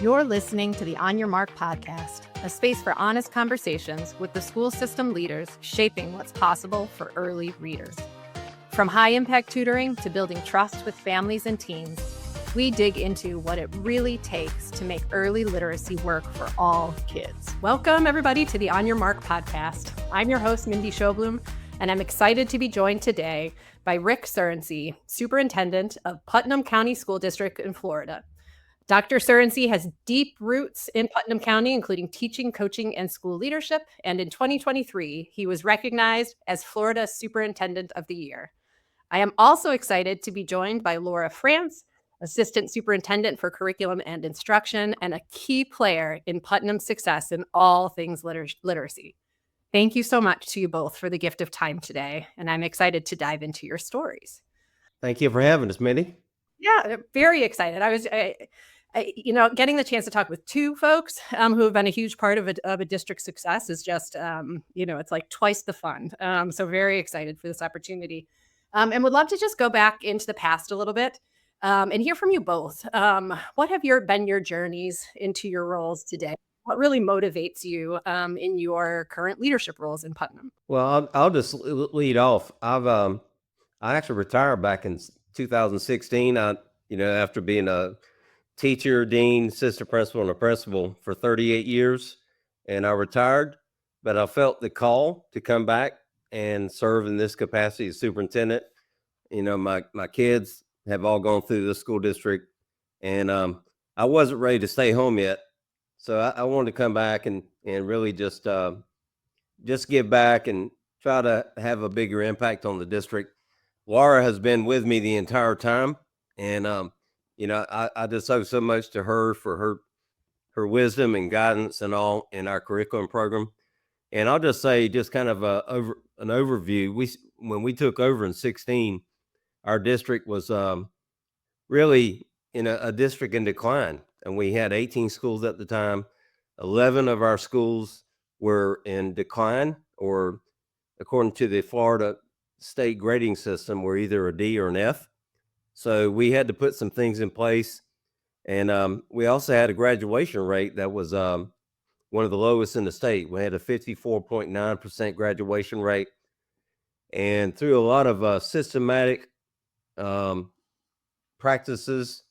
You're listening to the On Your Mark podcast, a space for honest conversations with the school system leaders shaping what's possible for early readers. From high-impact tutoring to building trust with families and teens, we dig into what it really takes to make early literacy work for all kids. Welcome, everybody, to the On Your Mark podcast. I'm your host, Mindy Sjoblom, and I'm excited to be joined today by Rick Surrency, Superintendent of Putnam County School District in Florida. Dr. Surrency has deep roots in Putnam County, including teaching, coaching, and school leadership. And in 2023, he was recognized as Florida's Superintendent of the Year. I am also excited to be joined by Laura France, Assistant Superintendent for Curriculum and Instruction, and a key player in Putnam's success in all things literacy. Thank you so much to you both for the gift of time today, and I'm excited to dive into your stories. Thank you for having us, Mindy. Yeah, very excited. I was getting the chance to talk with two folks who have been a huge part of a district success is just, it's like twice the fun. So very excited for this opportunity. And would love to just go back into the past a little bit and hear from you both. What have been your journeys into your roles today? What really motivates you in your current leadership roles in Putnam? Well, I'll just lead off. I actually retired back in 2016. After being a teacher, dean, assistant principal, and a principal for 38 years, and I retired, but I felt the call to come back and serve in this capacity as superintendent. My kids have all gone through the school district, and I wasn't ready to stay home yet. So I wanted to come back and really just give back and try to have a bigger impact on the district. Laura has been with me the entire time, and I just owe so much to her for her wisdom and guidance and all in our curriculum program. And I'll just say, just kind of an overview. When we took over in 2016, our district was really in a district in decline, and we had 18 schools at the time. 11 of our schools were in decline, or according to the Florida state grading system, were either a D or an F. So we had to put some things in place. And we also had a graduation rate that was one of the lowest in the state. We had a 54.9% graduation rate. And through a lot of systematic practices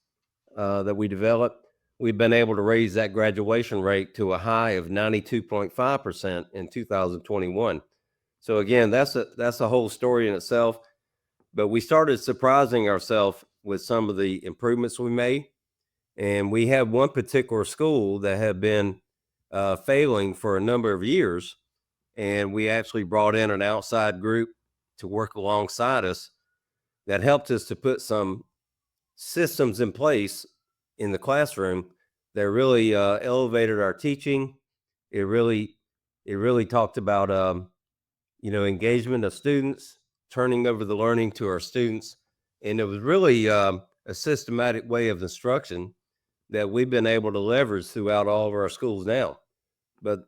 that we developed, we've been able to raise that graduation rate to a high of 92.5% in 2021. So again, that's a whole story in itself. But we started surprising ourselves with some of the improvements we made. And we had one particular school that had been failing for a number of years. And we actually brought in an outside group to work alongside us that helped us to put some systems in place in the classroom that really elevated our teaching. It really talked about engagement of students, turning over the learning to our students. And it was really a systematic way of instruction that we've been able to leverage throughout all of our schools now. But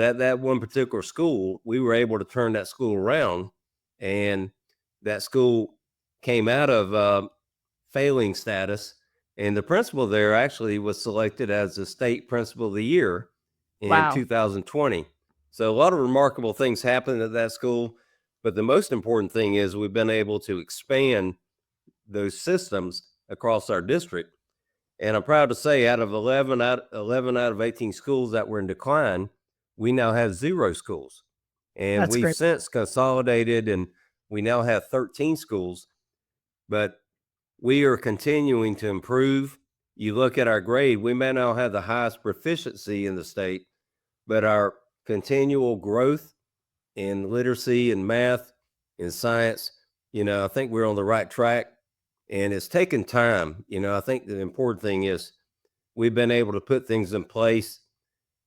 at that one particular school, we were able to turn that school around, and that school came out of failing status. And the principal there actually was selected as the state principal of the year in 2020. So a lot of remarkable things happened at that school. But the most important thing is we've been able to expand those systems across our district. And I'm proud to say out of 11 out of 18 schools that were in decline, we now have 0 schools. And That's we've great. since consolidated, and we now have 13 schools. But we are continuing to improve. You look at our grade, we may now have the highest proficiency in the state, but our continual growth in literacy and math and science, I think we're on the right track, and it's taken time. I think the important thing is we've been able to put things in place,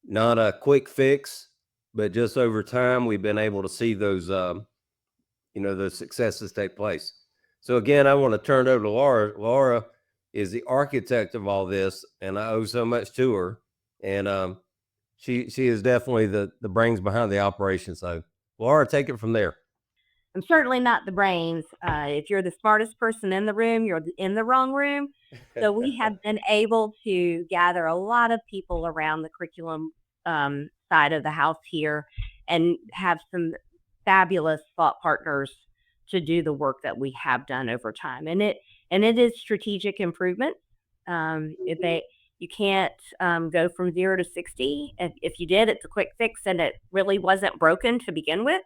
not a quick fix, but just over time, we've been able to see those successes take place. So again, I want to turn it over to Laura. Laura is the architect of all this, and I owe so much to her. And she is definitely the brains behind the operation. So Laura, take it from there. I'm certainly not the brains. If you're the smartest person in the room, you're in the wrong room. So we have been able to gather a lot of people around the curriculum side of the house here and have some fabulous thought partners to do the work that we have done over time. And it is strategic improvement. You can't go from 0 to 60. If you did, it's a quick fix, and it really wasn't broken to begin with.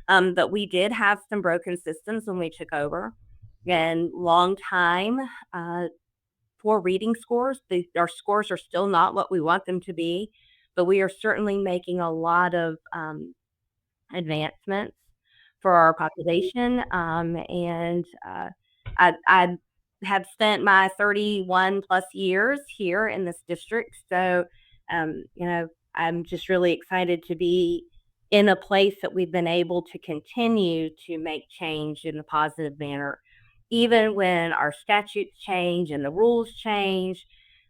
But we did have some broken systems when we took over, and long time poor reading scores. Our scores are still not what we want them to be, but we are certainly making a lot of advancements for our population. And I have spent my 31 plus years here in this district. So, I'm just really excited to be in a place that we've been able to continue to make change in a positive manner, even when our statutes change and the rules change.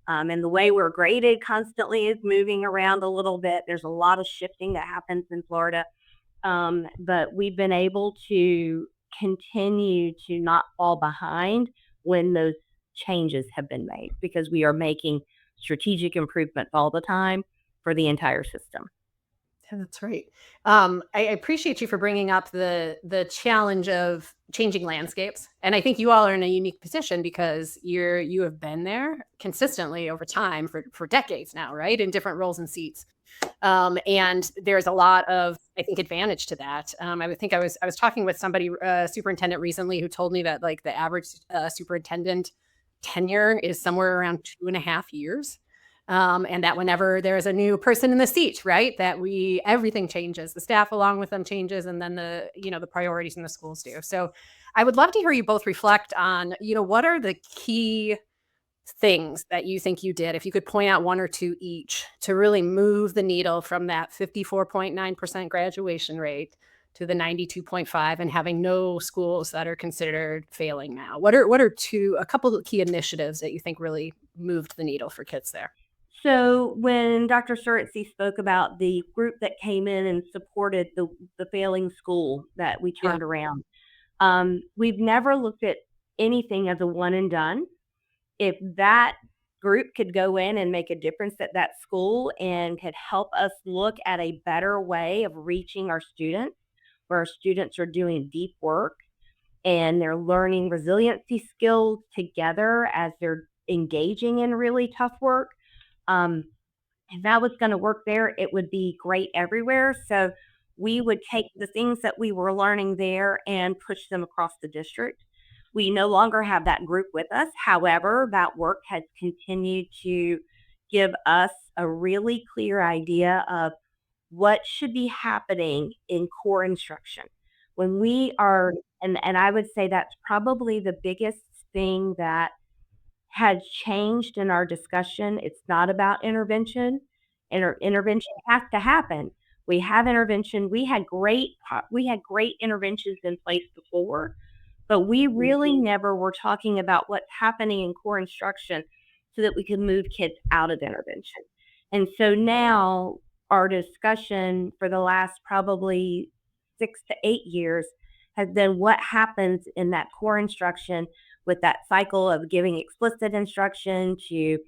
And the way we're graded constantly is moving around a little bit. There's a lot of shifting that happens in Florida. But we've been able to continue to not fall behind when those changes have been made, because we are making strategic improvements all the time for the entire system. Yeah, that's right. I appreciate you for bringing up the challenge of changing landscapes, and I think you all are in a unique position because you have been there consistently over time for decades now, right? In different roles and seats, and there's a lot of, I think, advantage to that. I would think I was talking with somebody, superintendent recently, who told me that like the average superintendent tenure is somewhere around 2.5 years. And that whenever there's a new person in the seat, right, that everything changes, the staff along with them changes, and then the priorities in the schools do. So I would love to hear you both reflect on, what are the key things that you think you did, if you could point out one or two each, to really move the needle from that 54.9% graduation rate to the 92.5 and having no schools that are considered failing now. What are a couple of key initiatives that you think really moved the needle for kids there? So when Dr. Surrency spoke about the group that came in and supported the failing school that we turned around, we've never looked at anything as a one and done. If that group could go in and make a difference at that school and could help us look at a better way of reaching our students, where our students are doing deep work and they're learning resiliency skills together as they're engaging in really tough work. If that was going to work there, it would be great everywhere. So we would take the things that we were learning there and push them across the district. We no longer have that group with us. However, that work has continued to give us a really clear idea of what should be happening in core instruction. When we are, and I would say that's probably the biggest thing that has changed in our discussion. It's not about intervention. Intervention has to happen. We have intervention. We had great interventions in place before, but we really never were talking about what's happening in core instruction so that we could move kids out of intervention. And so now our discussion for the last probably 6 to 8 years has been what happens in that core instruction, with that cycle of giving explicit instruction to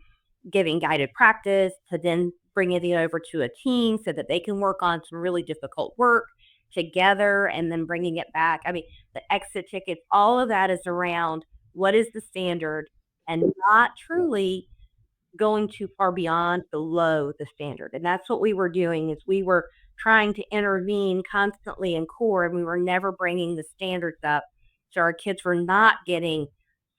giving guided practice to then bringing it over to a team so that they can work on some really difficult work together and then bringing it back. I mean, the exit tickets, all of that is around what is the standard and not truly going too far beyond below the standard. And that's what we were doing, is we were trying to intervene constantly in core, and we were never bringing the standards up. So our kids were not getting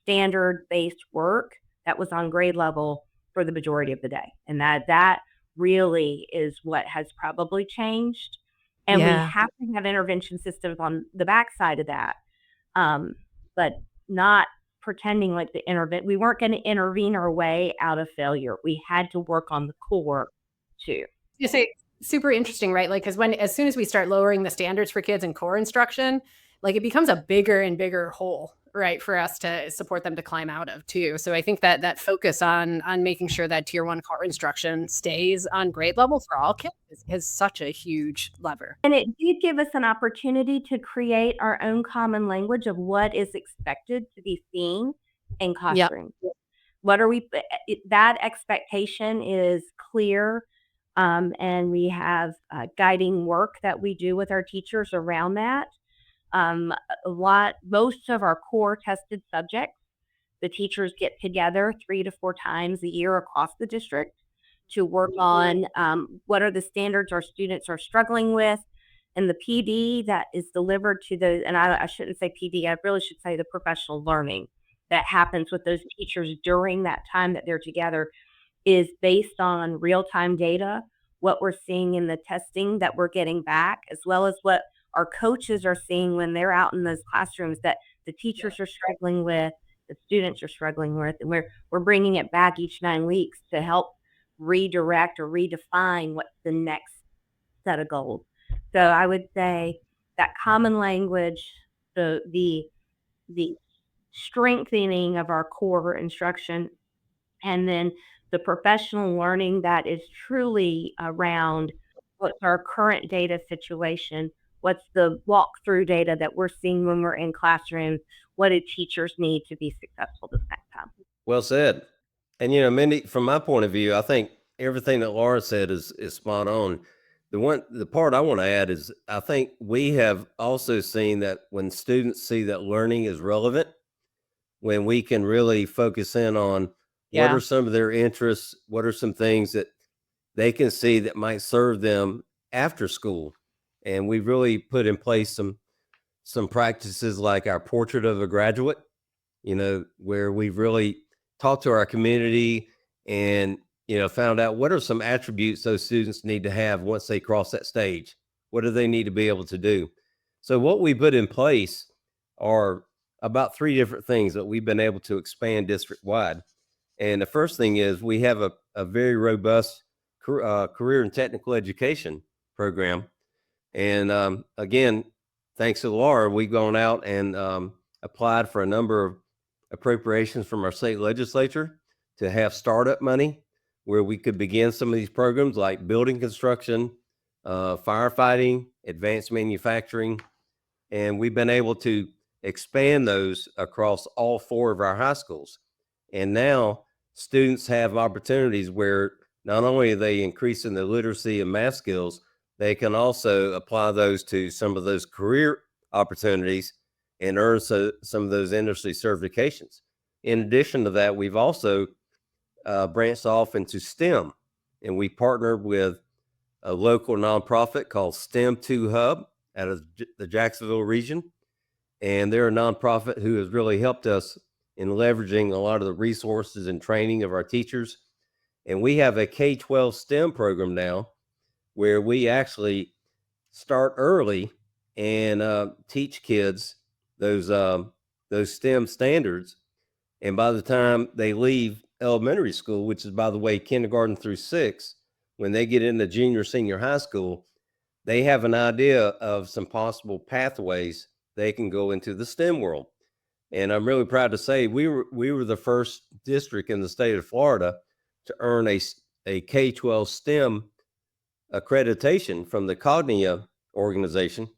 standard-based work that was on grade level for the majority of the day. And that really is what has probably changed. And we have to have intervention systems on the backside of that, but not pretending like we weren't going to intervene our way out of failure. We had to work on the core too. You say super interesting, right? Like, because as soon as we start lowering the standards for kids in core instruction, like it becomes a bigger and bigger hole, right, for us to support them to climb out of too. So I think that focus on making sure that tier 1 core instruction stays on grade level for all kids is such a huge lever. And it did give us an opportunity to create our own common language of what is expected to be seen in classrooms. Yep. What are we, that expectation is clear. And we have guiding work that we do with our teachers around that. Most of our core tested subjects, the teachers get together 3 to 4 times a year across the district to work on what are the standards our students are struggling with, and the PD that is delivered to those, and I shouldn't say PD, I really should say the professional learning that happens with those teachers during that time that they're together is based on real-time data, what we're seeing in the testing that we're getting back, as well as what our coaches are seeing when they're out in those classrooms that the teachers are struggling with, the students are struggling with, and we're bringing it back each 9 weeks to help redirect or redefine what's the next set of goals. So I would say that common language, the strengthening of our core instruction, and then the professional learning that is truly around what's our current data situation, what's the walkthrough data that we're seeing when we're in classrooms, what do teachers need to be successful this next time. Well said. And, Mindy, from my point of view, I think everything that Laura said is spot on. The part I want to add is I think we have also seen that when students see that learning is relevant, when we can really focus in on what are some of their interests, what are some things that they can see that might serve them after school. And we've really put in place some practices like our portrait of a graduate, where we've really talked to our community and, found out what are some attributes those students need to have once they cross that stage. What do they need to be able to do? So what we put in place are about 3 different things that we've been able to expand district-wide. And the first thing is we have a very robust career and technical education program. And again, thanks to Laura, we've gone out and applied for a number of appropriations from our state legislature to have startup money where we could begin some of these programs like building construction, firefighting, advanced manufacturing. And we've been able to expand those across all 4 of our high schools. And now students have opportunities where not only are they increasing their literacy and math skills, they can also apply those to some of those career opportunities and earn some of those industry certifications. In addition to that, we've also branched off into STEM, and we partnered with a local nonprofit called STEM 2 Hub out of the Jacksonville region. And they're a nonprofit who has really helped us in leveraging a lot of the resources and training of our teachers. And we have a K-12 STEM program now where we actually start early and teach kids those STEM standards. And by the time they leave elementary school, which is, by the way, kindergarten through 6, when they get into junior, senior high school, they have an idea of some possible pathways they can go into the STEM world. And I'm really proud to say we were the first district in the state of Florida to earn a K-12 STEM accreditation from the Cognia organization.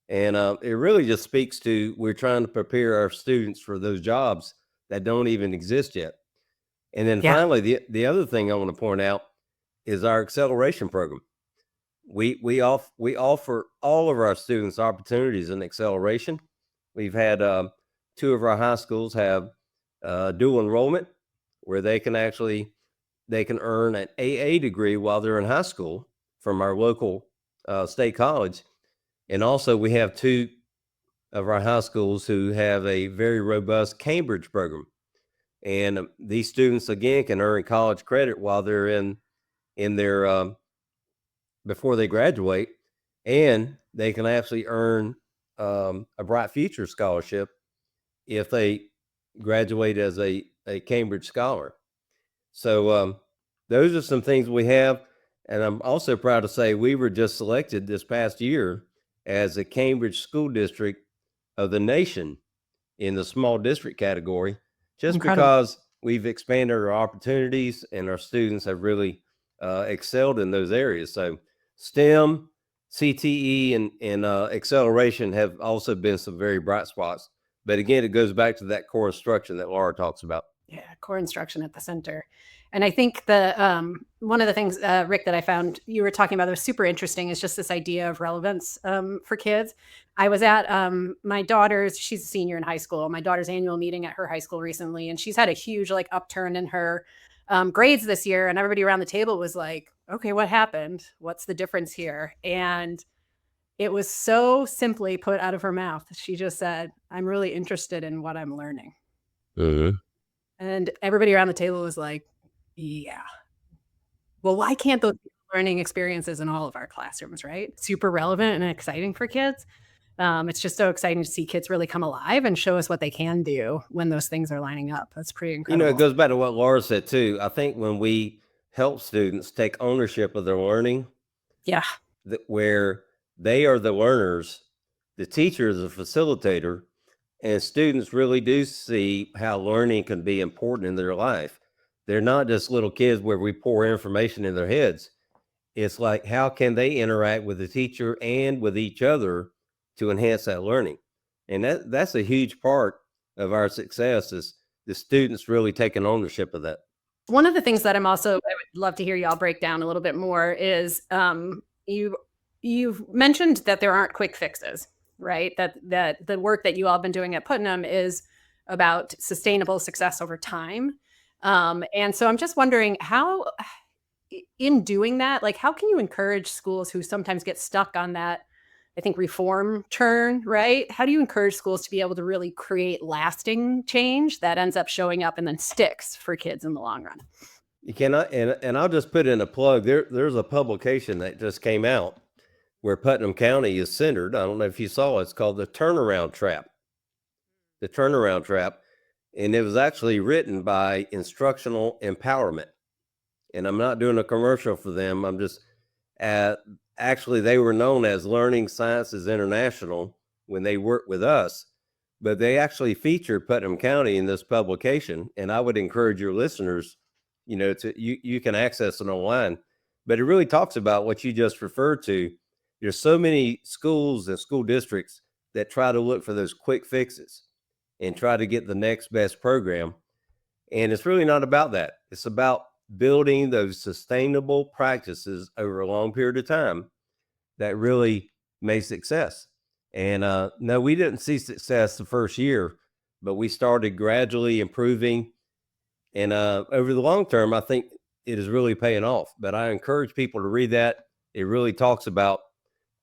And it really just speaks to we're trying to prepare our students for those jobs that don't even exist yet. And then finally, the other thing I want to point out is our acceleration program. We offer all of our students opportunities in acceleration. We've had 2 of our high schools have dual enrollment where they can earn an AA degree while they're in high school from our local state college. And also we have 2 of our high schools who have a very robust Cambridge program. And these students, again, can earn college credit while they're in their before they graduate, and they can actually earn a Bright Future scholarship if they graduate as a Cambridge scholar. So those are some things we have. And I'm also proud to say we were just selected this past year as a Cambridge School District of the nation in the small district category, just Incredible. because we've expanded our opportunities and our students have really excelled in those areas. So STEM, CTE, and acceleration have also been some very bright spots. But again, it goes back to that core instruction that Laura talks about. Yeah, core instruction at the center. And I think the one of the things, Rick, that I found you were talking about that was super interesting is just this idea of relevance for kids. I was at my daughter's, she's a senior in high school, my daughter's annual meeting at her high school recently, and she's had a huge like upturn in her grades this year. And everybody around the table was like, okay, what happened? What's the difference here? And it was so simply put out of her mouth. She just said, I'm really interested in what I'm learning. Mm-hmm. And everybody around the table was like, yeah. Well, why can't those learning experiences in all of our classrooms, right? Super relevant and exciting for kids. It's just so exciting to see kids really come alive and show us what they can do when those things are lining up. That's pretty incredible. It goes back to what Laura said too. I think when we help students take ownership of their learning, yeah, where they are the learners, the teacher is a facilitator, and students really do see how learning can be important in their life. They're not just little kids where we pour information in their heads. It's like, how can they interact with the teacher and with each other to enhance that learning? And that's a huge part of our success, is the students really taking ownership of that. One of the things that I would love to hear y'all break down a little bit more is you've mentioned that there aren't quick fixes, right? That the work that you all have been doing at Putnam is about sustainable success over time. And so I'm just wondering how, in doing that, like how can you encourage schools who sometimes get stuck on that, I think, reform turn, right? How do you encourage schools to be able to really create lasting change that ends up showing up and then sticks for kids in the long run? You cannot, and I'll just put in a plug. There's a publication that just came out where Putnam County is centered. I don't know if you saw it. It's called The Turnaround Trap. The Turnaround Trap. And it was actually written by Instructional Empowerment. And I'm not doing a commercial for them. I'm just, actually, they were known as Learning Sciences International when they worked with us, but they actually featured Putnam County in this publication. And I would encourage your listeners, you can access it online, but it really talks about what you just referred to. There's so many schools and school districts that try to look for those quick fixes and try to get the next best program. And it's really not about that. It's about building those sustainable practices over a long period of time that really make success. And no, we didn't see success the first year, but we started gradually improving. And over the long term, I think it is really paying off. But I encourage people to read that. It really talks about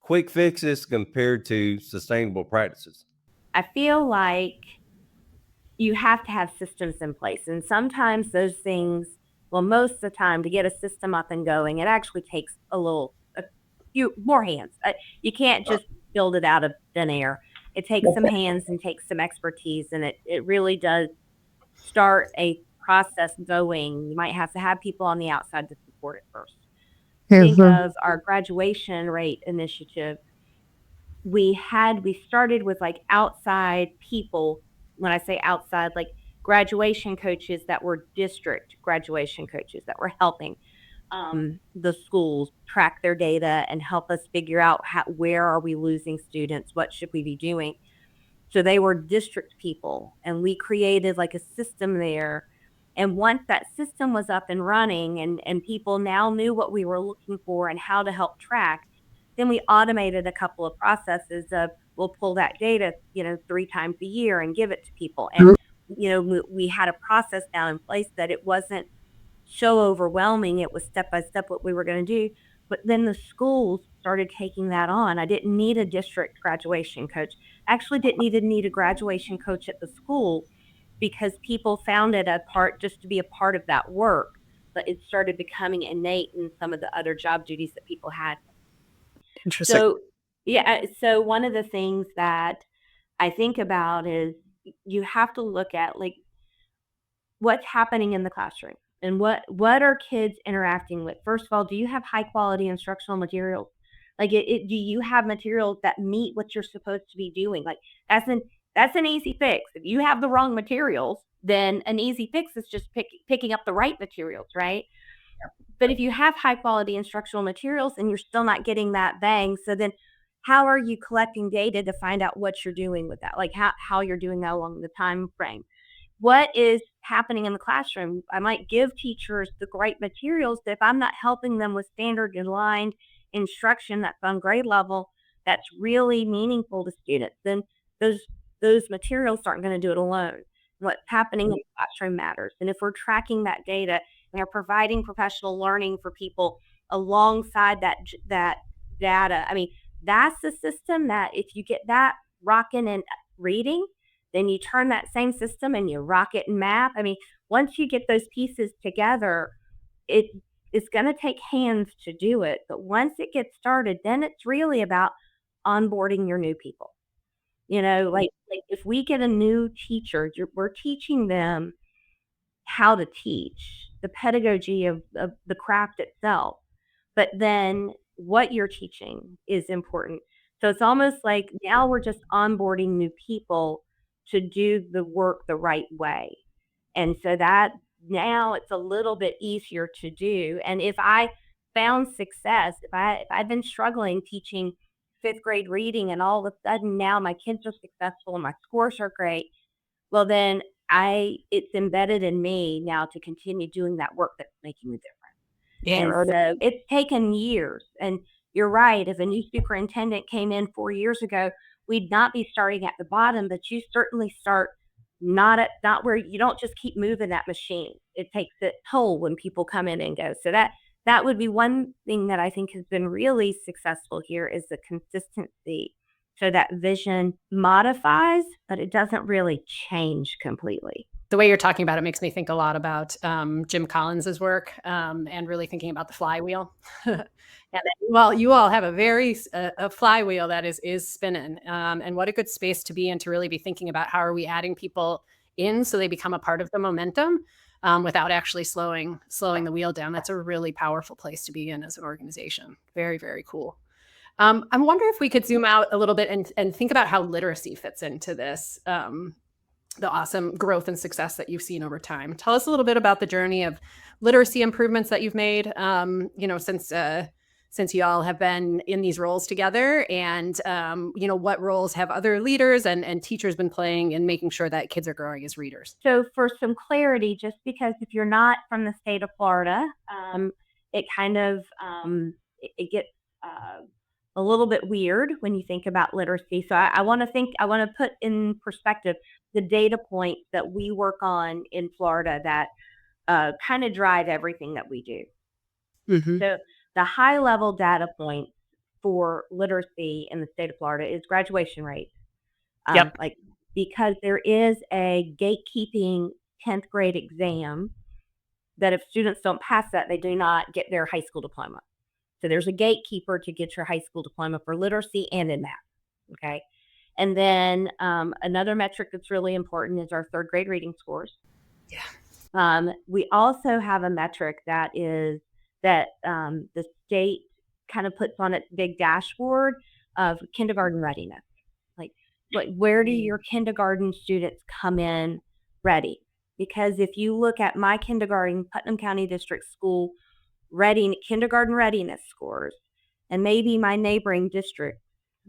quick fixes compared to sustainable practices. I feel like you have to have systems in place. And sometimes those things, well, most of the time, to get a system up and going, it actually takes a few more hands. You can't just build it out of thin air. It takes some hands and takes some expertise, and it really does start a process going. You might have to have people on the outside to support it first. Think of our graduation rate initiative. We started with like outside people. When I say outside, like graduation coaches that were district graduation coaches that were helping the schools track their data and help us figure out where are we losing students, what should we be doing. So they were district people, and we created like a system there. And once that system was up and running and people now knew what we were looking for and how to help track, then we automated a couple of processes of, we'll pull that data, 3 times a year and give it to people. And, we had a process now in place that it wasn't so overwhelming. It was step by step what we were going to do. But then the schools started taking that on. I didn't need a district graduation coach. Actually didn't need a graduation coach at the school, because people found it just to be a part of that work. But it started becoming innate in some of the other job duties that people had. Interesting. So, yeah. So one of the things that I think about is you have to look at like what's happening in the classroom and what are kids interacting with. First of all, do you have high quality instructional materials? Like, do you have materials that meet what you're supposed to be doing? Like, that's an easy fix. If you have the wrong materials, then an easy fix is just picking up the right materials, right? But if you have high quality instructional materials and you're still not getting that bang, so then how are you collecting data to find out what you're doing with that? Like how you're doing that along the time frame. What is happening in the classroom? I might give teachers the right materials, but if I'm not helping them with standard aligned instruction that's on grade level, that's really meaningful to students, then those those materials aren't going to do it alone. What's happening in the classroom matters. And if we're tracking that data and are providing professional learning for people alongside that data, I mean, that's the system that if you get that rocking and reading, then you turn that same system and you rock it in math. I mean, once you get those pieces together, it it's going to take hands to do it. But once it gets started, then it's really about onboarding your new people. Like if we get a new teacher, we're teaching them how to teach, the pedagogy of the craft itself. But then what you're teaching is important. So it's almost like now we're just onboarding new people to do the work the right way. And so that now it's a little bit easier to do. And if I found success, if I've been struggling teaching fifth grade reading and all of a sudden now my kids are successful and my scores are great, well then it's embedded in me now to continue doing that work that's making a difference. And so it's taken years. And you're right. If a new superintendent came in 4 years ago, we'd not be starting at the bottom, but you certainly start not where you don't just keep moving that machine. It takes a toll when people come in and go. So that would be one thing that I think has been really successful here is the consistency. So that vision modifies, but it doesn't really change completely. The way you're talking about it makes me think a lot about Jim Collins's work and really thinking about the flywheel. And you all have a flywheel that is spinning, and what a good space to be in to really be thinking about how are we adding people in so they become a part of the momentum without actually slowing the wheel down. That's a really powerful place to be in as an organization. Very, very cool. I wonder if we could zoom out a little bit and think about how literacy fits into this. The awesome growth and success that you've seen over time. Tell us a little bit about the journey of literacy improvements that you've made, since you all have been in these roles together, and what roles have other leaders and teachers been playing in making sure that kids are growing as readers? So for some clarity, just because if you're not from the state of Florida, it kind of it gets a little bit weird when you think about literacy. So I want to put in perspective the data points that we work on in Florida that kind of drive everything that we do. Mm-hmm. So the high level data points for literacy in the state of Florida is graduation rate. Yep. Because there is a gatekeeping 10th grade exam that if students don't pass that, they do not get their high school diploma. So there's a gatekeeper to get your high school diploma for literacy and in math. Okay. And then another metric that's really important is our third grade reading scores. Yeah. We also have a metric that is that the state kind of puts on its big dashboard of kindergarten readiness. Like where do your kindergarten students come in ready? Because if you look at my kindergarten, Putnam County District School kindergarten readiness scores, and maybe my neighboring district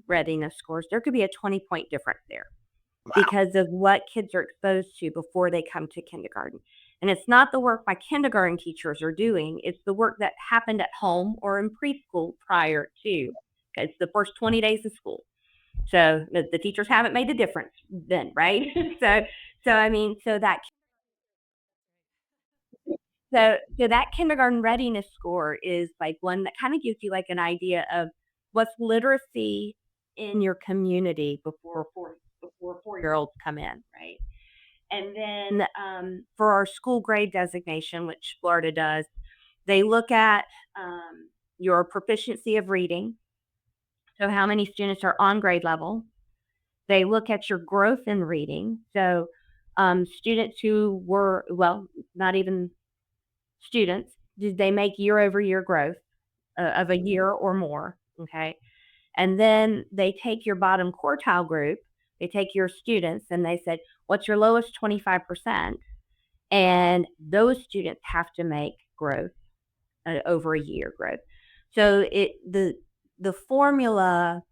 readiness scores, there could be a 20-point difference there. Wow. Because of what kids are exposed to before they come to kindergarten. And it's not the work my kindergarten teachers are doing. It's the work that happened at home or in preschool prior to. It's the first 20 days of school. So the teachers haven't made a difference then, right? So that kindergarten readiness score is like one that kind of gives you like an idea of what's literacy in your community before 4-year-olds come in, right? And then for our school grade designation, which Florida does, they look at your proficiency of reading. So how many students are on grade level? They look at your growth in reading. So students who were, not even students, did they make year-over-year growth of a year or more? Okay. And then they take your bottom quartile group, they take your students, and they said, what's your lowest 25%? And those students have to make growth, over a year growth. So the formula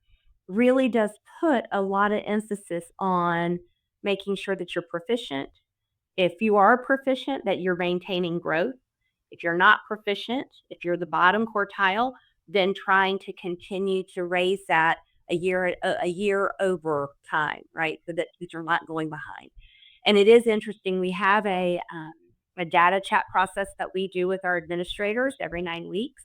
really does put a lot of emphasis on making sure that you're proficient. If you are proficient, that you're maintaining growth. If you're not proficient, if you're the bottom quartile, then trying to continue to raise that a year over time, right? So that kids are not going behind. And it is interesting. We have a data chat process that we do with our administrators every 9 weeks.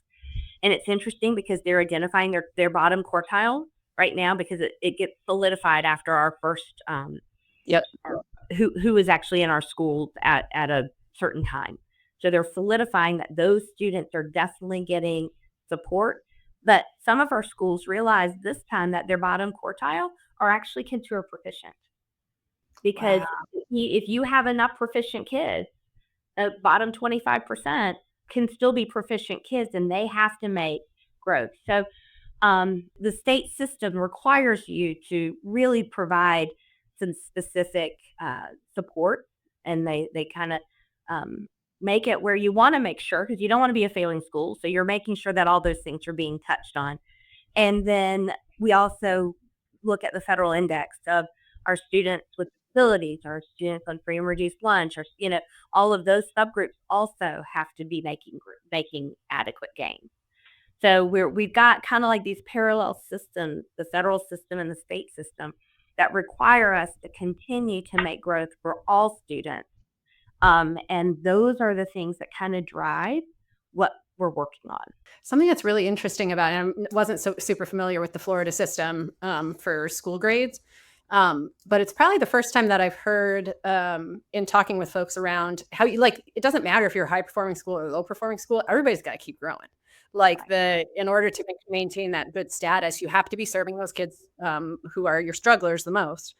And it's interesting because they're identifying their bottom quartile right now, because it gets solidified after our first Yep. who is actually in our schools at a certain time. So they're solidifying that those students are definitely getting support. But some of our schools realize this time that their bottom quartile are actually kids who are proficient. Because if you have enough proficient kids, bottom 25% can still be proficient kids, and they have to make growth. So the state system requires you to really provide some specific support, and they kind of make it where you want to make sure, because you don't want to be a failing school. So you're making sure that all those things are being touched on. And then we also look at the federal index of our students with disabilities, our students on free and reduced lunch, or all of those subgroups also have to be making adequate gains. So we've got kind of like these parallel systems, the federal system and the state system, that require us to continue to make growth for all students. And those are the things that kind of drive what we're working on. Something that's really interesting about it, I wasn't so super familiar with the Florida system for school grades, but it's probably the first time that I've heard in talking with folks around how it doesn't matter if you're a high performing school or low performing school, everybody's got to keep growing. In order to maintain that good status, you have to be serving those kids who are your strugglers the most.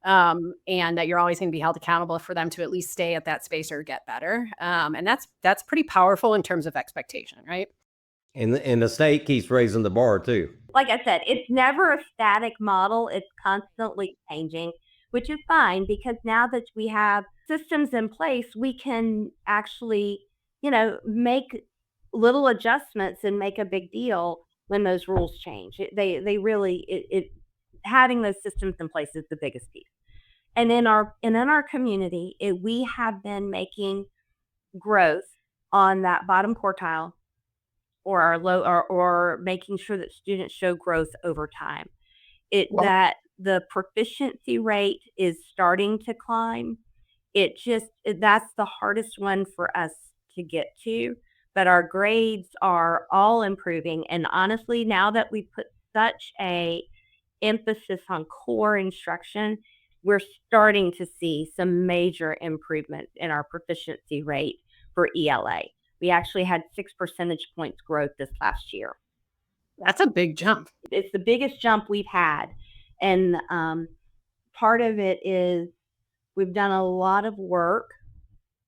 And that you're always going to be held accountable for them to at least stay at that space or get better. And that's pretty powerful in terms of expectation, right? And the state keeps raising the bar too. Like I said, it's never a static model. It's constantly changing, which is fine, because now that we have systems in place, we can actually, make little adjustments and make a big deal when those rules change. They really, having those systems in place is the biggest piece. And in our community, we have been making growth on that bottom quartile, or our low, or making sure that students show growth over time. That the proficiency rate is starting to climb. That's the hardest one for us to get to, but our grades are all improving. And honestly, now that we put such a emphasis on core instruction, we're starting to see some major improvement in our proficiency rate for ELA. We actually had 6 percentage points growth this last year. That's a big jump. It's the biggest jump we've had. And part of it is we've done a lot of work.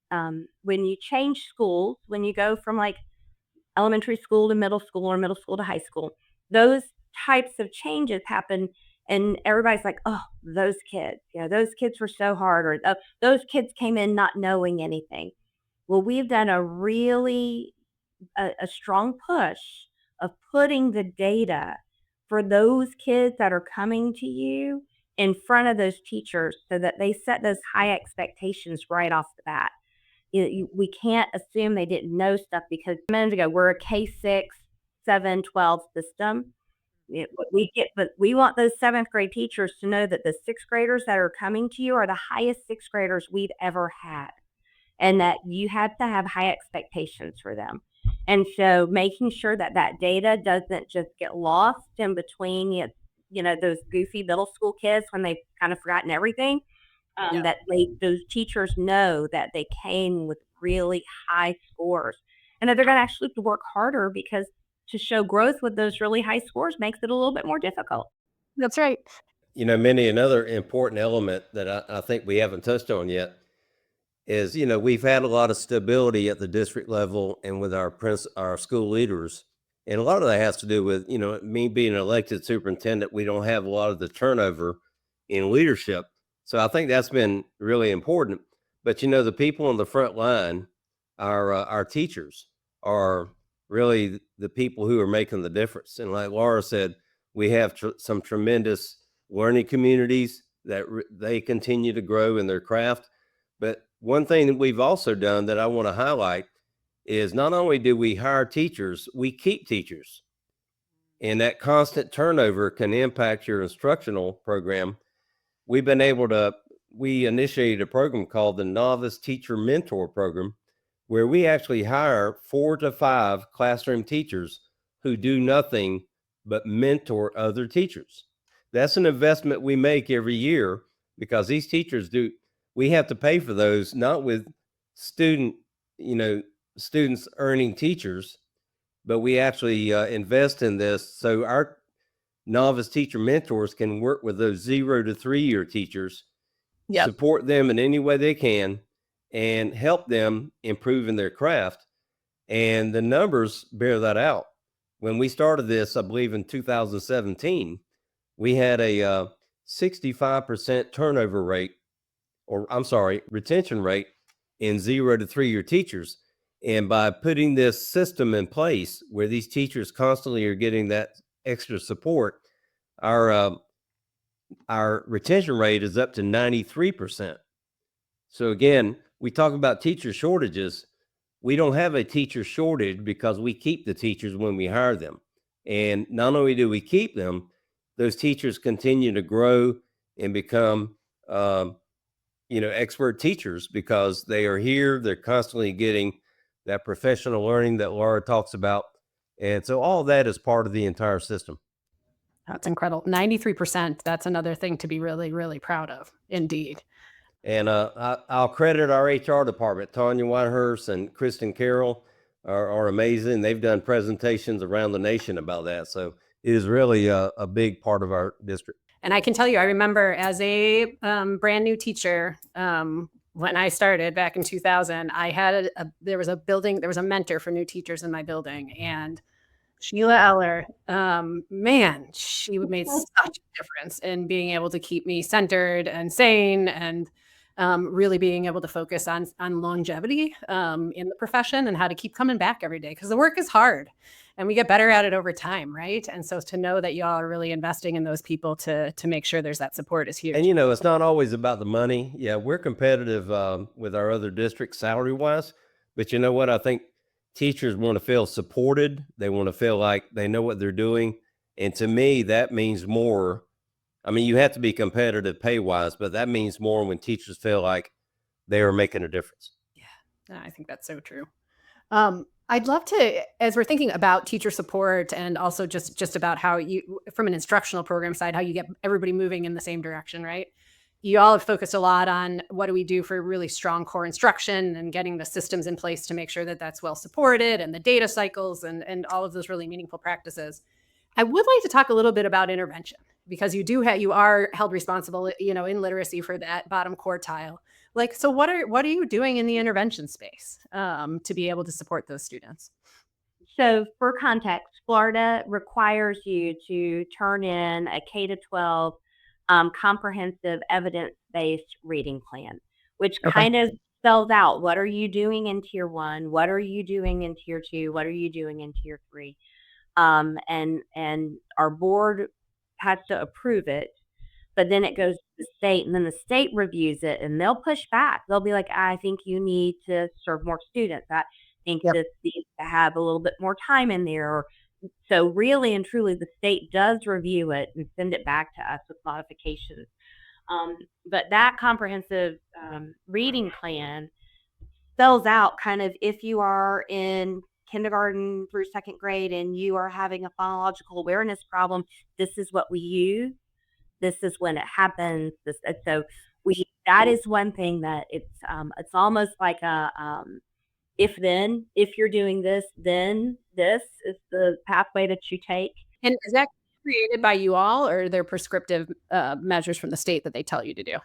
When you change schools, when you go from like elementary school to middle school, or middle school to high school, those types of changes happen. And everybody's like, oh, those kids, those kids were so hard, or those kids came in not knowing anything. Well, we've done a really a strong push of putting the data for those kids that are coming to you in front of those teachers, so that they set those high expectations right off the bat. We can't assume they didn't know stuff, because a minute ago, we're a K-6, 7, 12 system. But we want those 7th grade teachers to know that the 6th graders that are coming to you are the highest 6th graders we've ever had, and that you have to have high expectations for them. And so making sure that data doesn't just get lost in between, those goofy middle school kids when they've kind of forgotten everything, that those teachers know that they came with really high scores, and that they're going to actually have to work harder, because to show growth with those really high scores makes it a little bit more difficult. That's right. Mindy, another important element that I think we haven't touched on yet is, we've had a lot of stability at the district level and with our school leaders And a lot of that has to do with, me being an elected superintendent, we don't have a lot of the turnover in leadership. So I think that's been really important. But, the people on the front line, our teachers, are really the people who are making the difference. And like Laura said, we have some tremendous learning communities that they continue to grow in their craft. But one thing that we've also done that I want to highlight is not only do we hire teachers, we keep teachers. And that constant turnover can impact your instructional program. We initiated a program called the Novice Teacher Mentor Program, where we actually hire 4 to 5 classroom teachers who do nothing but mentor other teachers. That's an investment we make every year because these teachers we have to pay for those, not with students earning teachers, but we actually invest in this so our novice teacher mentors can work with those 0 to 3 year teachers, support them in any way they can, and help them improve in their craft. And the numbers bear that out. When we started this, I believe in 2017, we had a 65% turnover rate, retention rate in 0 to 3 year teachers. And by putting this system in place where these teachers constantly are getting that extra support, our retention rate is up to 93%. So again, we talk about teacher shortages. We don't have a teacher shortage because we keep the teachers when we hire them. And not only do we keep them, those teachers continue to grow and become, expert teachers because they are here. They're constantly getting that professional learning that Laura talks about. And so all of that is part of the entire system. That's incredible. 93%. That's another thing to be really, really proud of. Indeed. And I'll credit our HR department. Tanya Whitehurst and Kristen Carroll are amazing. They've done presentations around the nation about that. So it is really a big part of our district. And I can tell you, I remember as a brand new teacher, when I started back in 2000, there was a mentor for new teachers in my building, and Sheila Eller, man, she made such a difference in being able to keep me centered and sane, and really being able to focus on longevity in the profession and how to keep coming back every day, because the work is hard and we get better at it over time, right? And so to know that y'all are really investing in those people to make sure there's that support is huge. And it's not always about the money. Yeah, we're competitive with our other districts salary wise, but you know what? I think teachers want to feel supported. They want to feel like they know what they're doing. And to me, that means more. I mean, you have to be competitive pay wise, but that means more when teachers feel like they are making a difference. Yeah, I think that's so true. I'd love to, as we're thinking about teacher support and also just about how you, from an instructional program side, how you get everybody moving in the same direction, right? You all have focused a lot on what do we do for really strong core instruction and getting the systems in place to make sure that that's well supported, and the data cycles and all of those really meaningful practices. I would like to talk a little bit about intervention, because you are held responsible, in literacy for that bottom quartile. Like, so what are you doing in the intervention space to be able to support those students? So for context, Florida requires you to turn in a K-12 comprehensive evidence-based reading plan, which kind of spells out what are you doing in Tier 1, what are you doing in Tier 2, what are you doing in Tier 3. And our board has to approve it, but then it goes to the state, and then the state reviews it, and they'll push back. They'll be like, I think you need to serve more students. I think this needs to have a little bit more time in there. So really and truly, the state does review it and send it back to us with modifications. But that comprehensive reading plan spells out kind of, if you are in kindergarten through second grade and you are having a phonological awareness problem, this is what we use. This is when it happens. That is one thing that it's almost like a if you're doing this, then this is the pathway that you take. And is that created by you all, or are there prescriptive measures from the state that they tell you to do?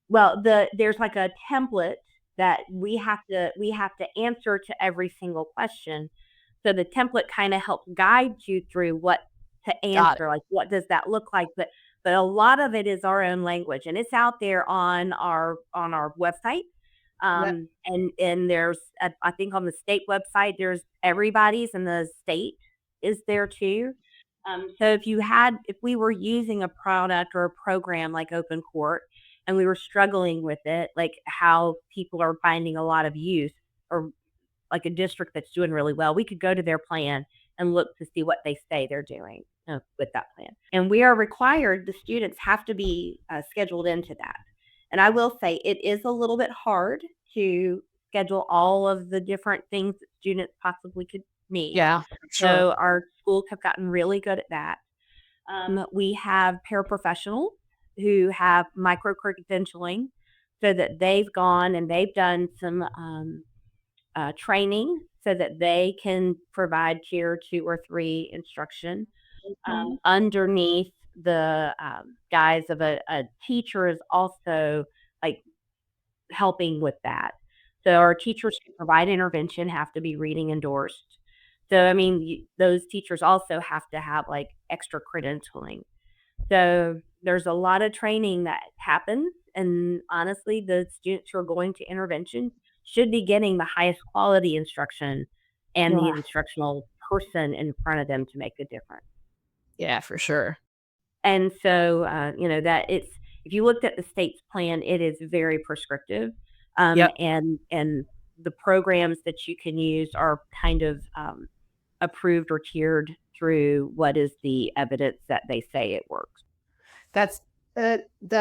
Well, there's like a template that we have to answer to every single question. So the template kind of helps guide you through what to answer, like what does that look like? But a lot of it is our own language, and it's out there on our website. And there's I think on the state website there's everybody's, and the state is there too. So if we were using a product or a program like Open Court and we were struggling with it, like how people are finding a lot of use, or like a district that's doing really well, we could go to their plan and look to see what they say they're doing with that plan. And we are required, the students have to be scheduled into that. And I will say it is a little bit hard to schedule all of the different things that students possibly could need. Yeah, sure. So our schools have gotten really good at that. We have paraprofessionals who have micro-credentialing, so that they've gone and they've done some training so that they can provide tier 2 or 3 instruction. Underneath the guise of a teacher is also like helping with that. So our teachers who provide intervention have to be reading endorsed. So, I mean, those teachers also have to have like extra credentialing. So there's a lot of training that happens. And honestly, the students who are going to intervention should be getting the highest quality instruction and the instructional person in front of them to make a difference. Yeah, for sure. And so, that if you looked at the state's plan, it is very prescriptive. And the programs that you can use are kind of approved or tiered through what is the evidence that they say it works. That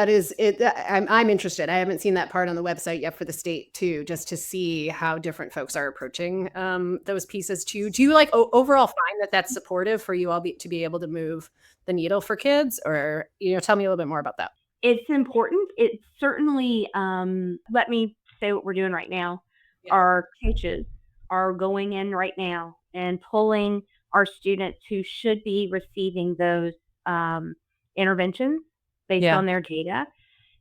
is it. I'm interested. I haven't seen that part on the website yet for the state too, just to see how different folks are approaching those pieces too. Do you like overall find that that's supportive for you all to be able to move the needle for kids, or tell me a little bit more about that? It's important. It's certainly. Let me say what we're doing right now. Yeah. Our coaches are going in right now and pulling our students who should be receiving those interventions based on their data.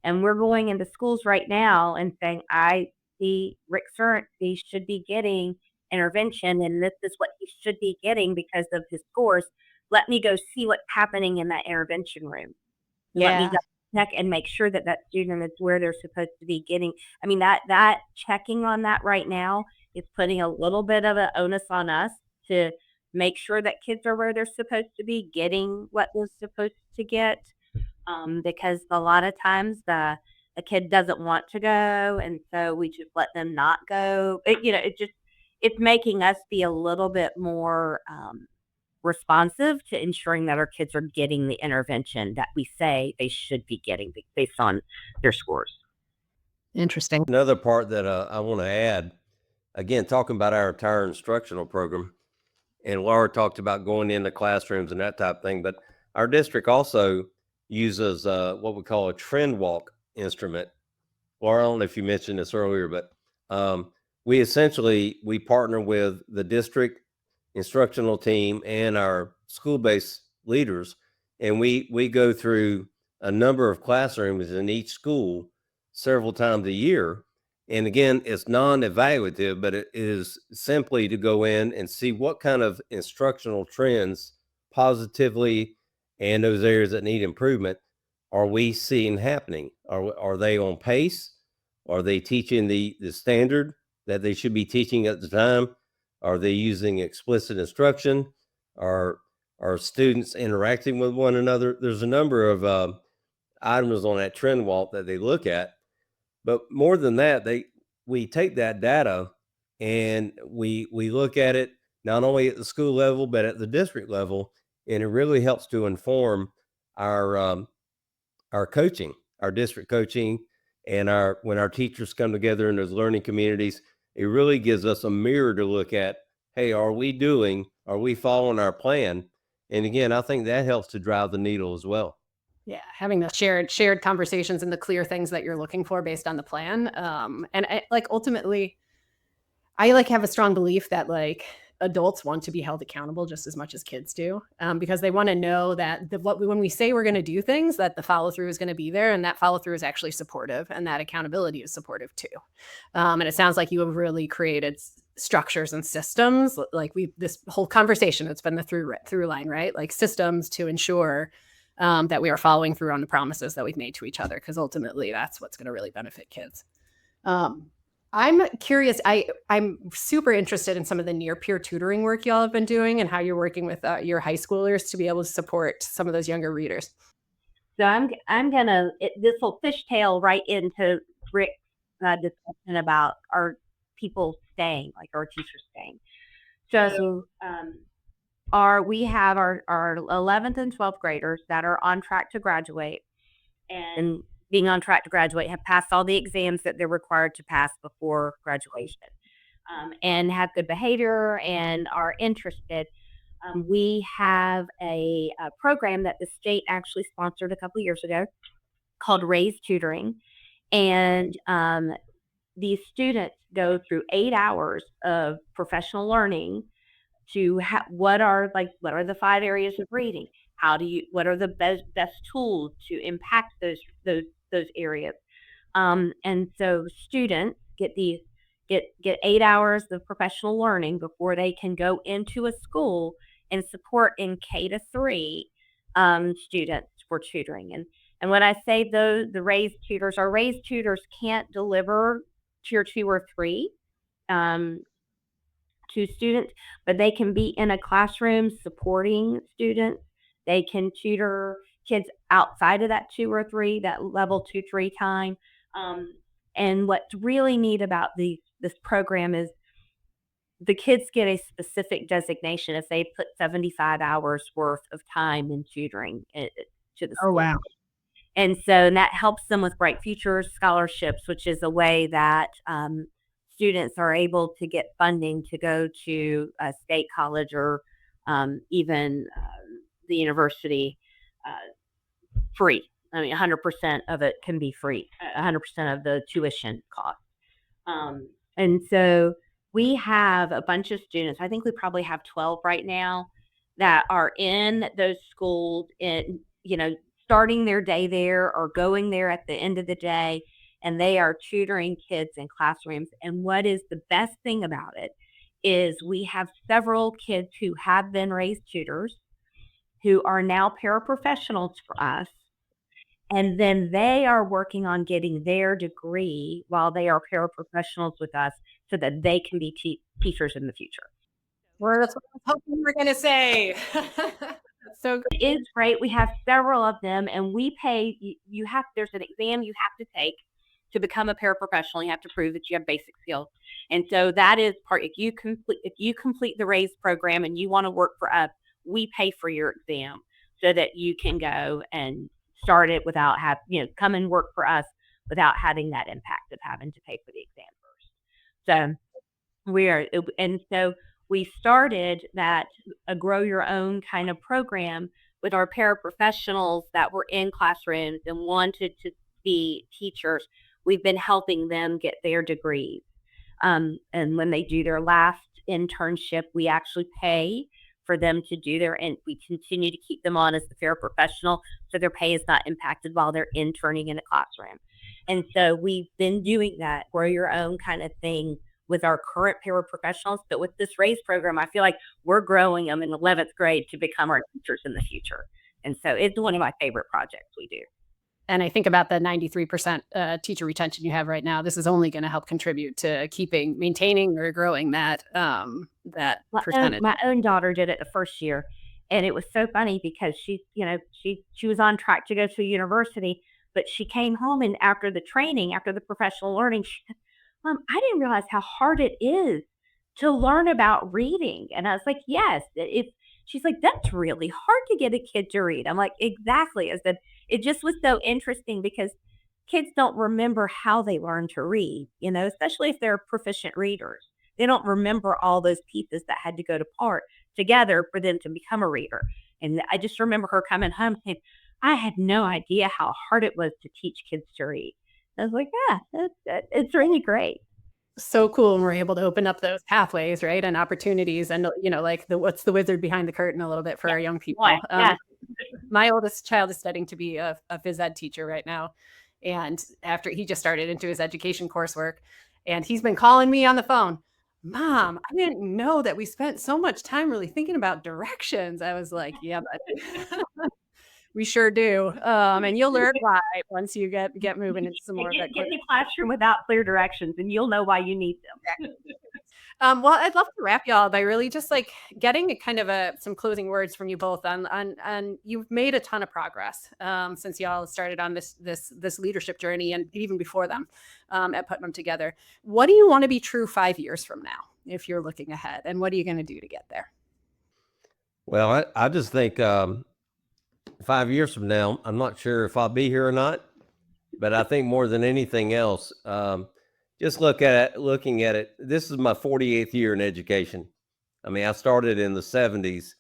And we're going into schools right now and saying, I see Rick Surrency should be getting intervention, and this is what he should be getting because of his scores. Let me go see what's happening in that intervention room. Let me go check and make sure that that student is where they're supposed to be getting. I mean, that checking on that right now is putting a little bit of an onus on us to make sure that kids are where they're supposed to be, getting what they're supposed to get. Because a lot of times the kid doesn't want to go, and so we just let them not go. It's making us be a little bit more responsive to ensuring that our kids are getting the intervention that we say they should be getting based on their scores. Interesting. Another part that I want to add, again, talking about our entire instructional program, and Laura talked about going into classrooms and that type of thing, but our district also uses what we call a trend walk instrument. Laura, I don't know if you mentioned this earlier, but we partner with the district instructional team and our school-based leaders, and we go through a number of classrooms in each school several times a year. And again, it's non-evaluative, but it is simply to go in and see what kind of instructional trends positively and those areas that need improvement are we seeing happening. Are they on pace? Are they teaching the standard that they should be teaching at the time? Are they using explicit instruction? Are students interacting with one another? There's a number of items on that trend walk that they look at. But more than that, we take that data and we look at it not only at the school level, but at the district level. And it really helps to inform our coaching, our district coaching, and when our teachers come together in those learning communities. It really gives us a mirror to look at. Hey, are we following our plan? And again, I think that helps to drive the needle as well. Yeah, having the shared conversations and the clear things that you're looking for based on the plan. And ultimately, I have a strong belief that adults want to be held accountable just as much as kids do, because they want to know that when we say we're going to do things, that the follow through is going to be there, and that follow through is actually supportive, and that accountability is supportive too. And it sounds like you have really created structures and systems, like this whole conversation, it's been the through line, right? Like systems to ensure that we are following through on the promises that we've made to each other, because ultimately that's what's going to really benefit kids. I'm curious. I'm super interested in some of the near peer tutoring work y'all have been doing and how you're working with your high schoolers to be able to support some of those younger readers. So this will fishtail right into Rick's discussion about our people staying, like our teachers staying. So we have our 11th and 12th graders that are on track to graduate, and being on track to graduate, have passed all the exams that they're required to pass before graduation, and have good behavior and are interested. We have a program that the state actually sponsored a couple of years ago called Raise Tutoring. And these students go through 8 hours of professional learning to what are the 5 areas of reading? What are the best tools to impact those areas? And so students get 8 hours of professional learning before they can go into a school and support in K-3 students for tutoring. And when I say the raised tutors, our raised tutors can't deliver tier 2 or 3 to students, but they can be in a classroom supporting students. They can tutor kids outside of that 2 or 3, that level 2, 3 time. And what's really neat about this program is the kids get a specific designation if they put 75 hours worth of time in tutoring to the school. Oh, wow. And so that helps them with Bright Futures scholarships, which is a way that students are able to get funding to go to a state college or even the university free. I mean, 100% of it can be free, 100% of the tuition cost. And so we have a bunch of students. I think we probably have 12 right now that are in those schools, starting their day there or going there at the end of the day, and they are tutoring kids in classrooms. And what is the best thing about it is we have several kids who have been raised tutors who are now paraprofessionals for us. And then they are working on getting their degree while they are paraprofessionals with us so that they can be teachers in the future. Well, that's what I was hoping you were going to say. So it is great. We have several of them, and we pay. There's an exam you have to take to become a paraprofessional. You have to prove that you have basic skills, and so that is part. If you complete the RAISE program and you want to work for us, we pay for your exam so that you can go and start it without come and work for us without having that impact of having to pay for the exam first. So we started a grow your own kind of program with our paraprofessionals that were in classrooms and wanted to be teachers. We've been helping them get their degrees. And when they do their last internship, we actually pay for them to do and we continue to keep them on as the paraprofessional so their pay is not impacted while they're interning in a classroom. And so we've been doing that grow your own kind of thing with our current paraprofessionals, but with this RAISE program, I feel like we're growing them in 11th grade to become our teachers in the future. And so it's one of my favorite projects we do. And I think about the 93% teacher retention you have right now. This is only going to help contribute to maintaining or growing that percentage. My own daughter did it the first year, and it was so funny because she was on track to go to university, but she came home and after the professional learning, she said, Mom, I didn't realize how hard it is to learn about reading. And I was like, yes, she's like, that's really hard to get a kid to read. I'm like, exactly. I said, it just was so interesting because kids don't remember how they learn to read, especially if they're proficient readers. They don't remember all those pieces that had to go together for them to become a reader. And I just remember her coming home saying, I had no idea how hard it was to teach kids to read. I was like, yeah, it's really great. So cool when we're able to open up those pathways, right, and opportunities, and like what's the wizard behind the curtain a little bit for our young people. My oldest child is studying to be a phys ed teacher right now, and after he just started into his education coursework, and he's been calling me on the phone. Mom, I didn't know that we spent so much time really thinking about directions. I was like, yeah, but we sure do. And you'll learn why once you get moving into some more of that. Get in a classroom without clear directions, and you'll know why you need them. Well, I'd love to wrap y'all by really just like getting a kind of some closing words from you both on you've made a ton of progress since y'all started on this leadership journey, and even before them at Putnam together. What do you want to be true 5 years from now if you're looking ahead, and what are you going to do to get there? Well, I just think 5 years from now, I'm not sure if I'll be here or not, but I think more than anything else, just looking at it, this is my 48th year in education. I mean, I started in the 70s,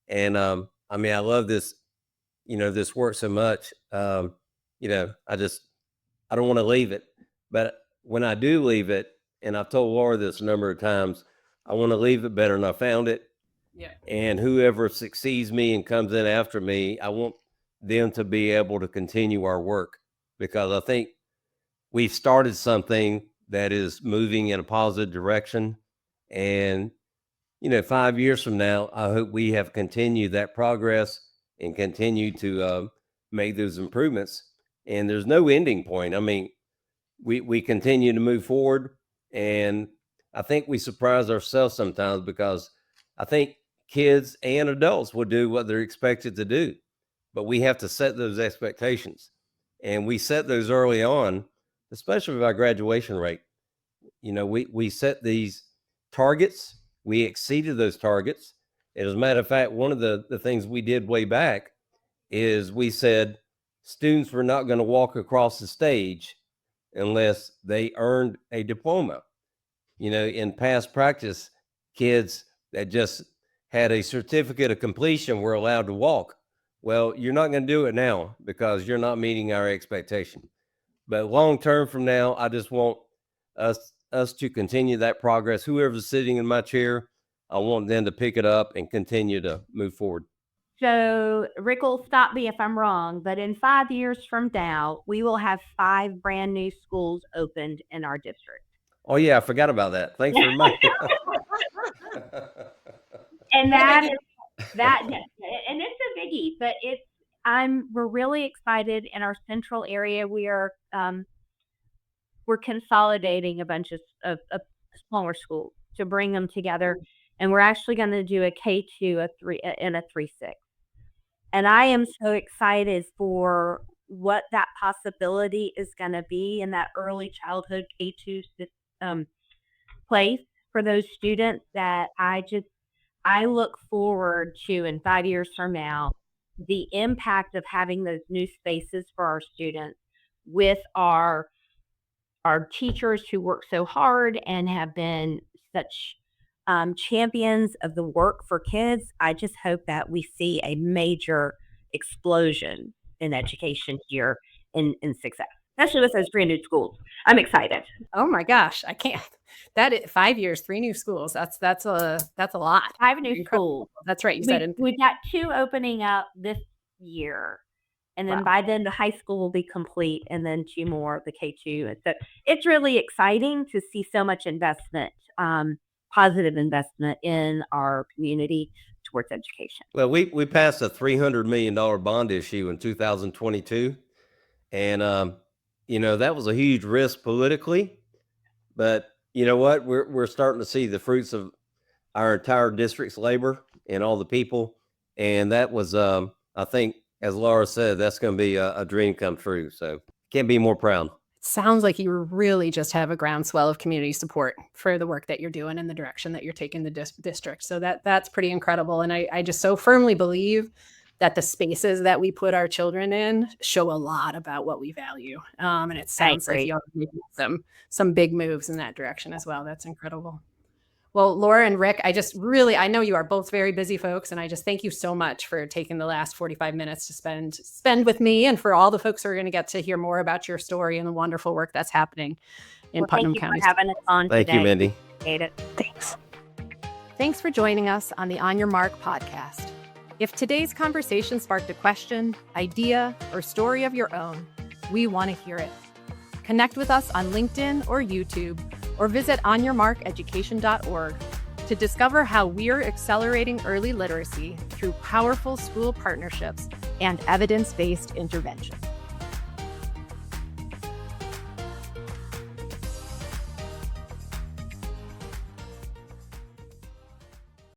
and I mean, I love this, this work so much. I don't want to leave it, but when I do leave it, and I've told Laura this a number of times, I want to leave it better than I found it. Yeah. And whoever succeeds me and comes in after me, I want them to be able to continue our work, because I think we've started something that is moving in a positive direction. And, 5 years from now, I hope we have continued that progress and continue to make those improvements. And there's no ending point. I mean, we continue to move forward. And I think we surprise ourselves sometimes, because I think kids and adults will do what they're expected to do, but we have to set those expectations. And we set those early on, especially with our graduation rate. We set these targets, we exceeded those targets. And as a matter of fact, one of the things we did way back is we said students were not going to walk across the stage unless they earned a diploma. In past practice, kids that just had a certificate of completion were allowed to walk. Well, you're not going to do it now because you're not meeting our expectation. But long term from now, I just want us to continue that progress. Whoever's sitting in my chair, I want them to pick it up and continue to move forward. So Rick will stop me if I'm wrong, but in 5 years from now, we will have 5 brand new schools opened in our district. Oh yeah, I forgot about that. Thanks for reminding. And and it's a biggie, but we're really excited in our central area. We're consolidating a bunch of smaller schools to bring them together, and we're actually going to do a K2, a 3, and a 3-6. And I am so excited for what that possibility is going to be in that early childhood K2 place for those students, that I look forward to in 5 years from now, the impact of having those new spaces for our students with our teachers who work so hard and have been such champions of the work for kids. I just hope that we see a major explosion in education here in success, especially with those brand new schools. I'm excited. Oh my gosh, I can't. 5 years, 3 new schools. That's a lot. 5 new schools. That's right. You said we've got 2 opening up this year, and then by then the high school will be complete, and then 2 more, the K2. So it's really exciting to see so much investment, positive investment in our community towards education. Well, we passed a $300 million bond issue in 2022, and that was a huge risk politically, but you know what? We're starting to see the fruits of our entire district's labor and all the people, and that was I think, as Laura said, that's going to be a dream come true. So can't be more proud. Sounds like you really just have a groundswell of community support for the work that you're doing and the direction that you're taking the district. So that's pretty incredible. And I just so firmly believe that the spaces that we put our children in show a lot about what we value. And it sounds like you're making some big moves in that direction as well. That's incredible. Well, Laura and Rick, I know you are both very busy folks, and I just thank you so much for taking the last 45 minutes to spend with me, and for all the folks who are going to get to hear more about your story and the wonderful work that's happening in Putnam County. Thank you for having us on today. Thank you, Mindy. Appreciate it. Thanks. Thanks for joining us on the On Your Mark podcast. If today's conversation sparked a question, idea, or story of your own, we want to hear it. Connect with us on LinkedIn or YouTube, or visit onyourmarkeducation.org to discover how we're accelerating early literacy through powerful school partnerships and evidence-based intervention.